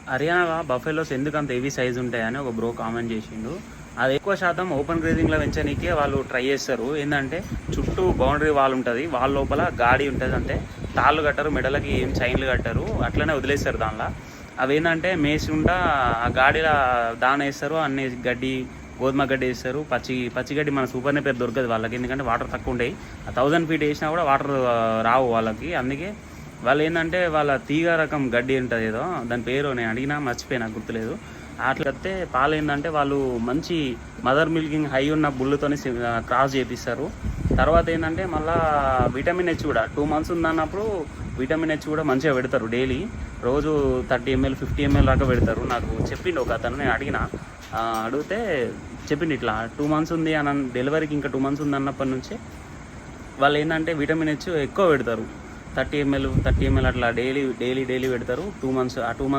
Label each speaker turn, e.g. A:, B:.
A: Haryana buffaloes ఎందుకంత heavy size ఉంటాయని ఒక బ్రో కామెంట్ చేసిండు. అది ఎక్కువ శాతం ఓపెన్ గ్రేజింగ్లో పెంచనీకే వాళ్ళు ట్రై చేస్తారు. ఏంటంటే చుట్టూ బౌండరీ వాల్ ఉంటుంది, వాల్ లోపల గాడి ఉంటుంది, అంటే తాళ్ళు కట్టరు, మెడలకి ఏం చైన్లు కట్టరు, అట్లనే వదిలేస్తారు. దానిలో అవి ఏంటంటే మేసుండా ఆ గాడిలా దాన వేస్తారు, అన్ని గడ్డి గోధుమ గడ్డి వేస్తారు. పచ్చిగడ్డి మన సూపర్ నేపియర్ దొరకదు వాళ్ళకి, ఎందుకంటే వాటర్ తక్కువ ఉంటాయి. 1000 feet వేసినా కూడా వాటర్ రావు వాళ్ళకి. అందుకే వాళ్ళు ఏంటంటే వాళ్ళ తీగ రకం గడ్డి ఉంటుంది ఏదో, దాని పేరు నేను అడిగినా మర్చిపోయినా, గుర్తులేదు. అట్లా వస్తే పాలు ఏంటంటే వాళ్ళు మంచి మదర్ మిల్కింగ్ హై ఉన్న బుల్లుతోని క్రాస్ చేపిస్తారు. తర్వాత ఏంటంటే మళ్ళీ విటమిన్ హెచ్ కూడా 2 months ఉందన్నప్పుడు విటమిన్ హెచ్ కూడా మంచిగా పెడతారు. డైలీ రోజు 30 ml 50 ml దాకా పెడతారు. నాకు చెప్పిండు ఒక అతను, నేను అడిగితే చెప్పిండు ఇట్లా 2 months ఉంది అని, డెలివరీకి ఇంకా 2 months ఉంది అన్నప్పటి నుంచి వాళ్ళు ఏంటంటే విటమిన్ హెచ్ ఎక్కువ పెడతారు. 30 ml అట్లా డైలీ పెడతారు. 2 months. ఆ 2 months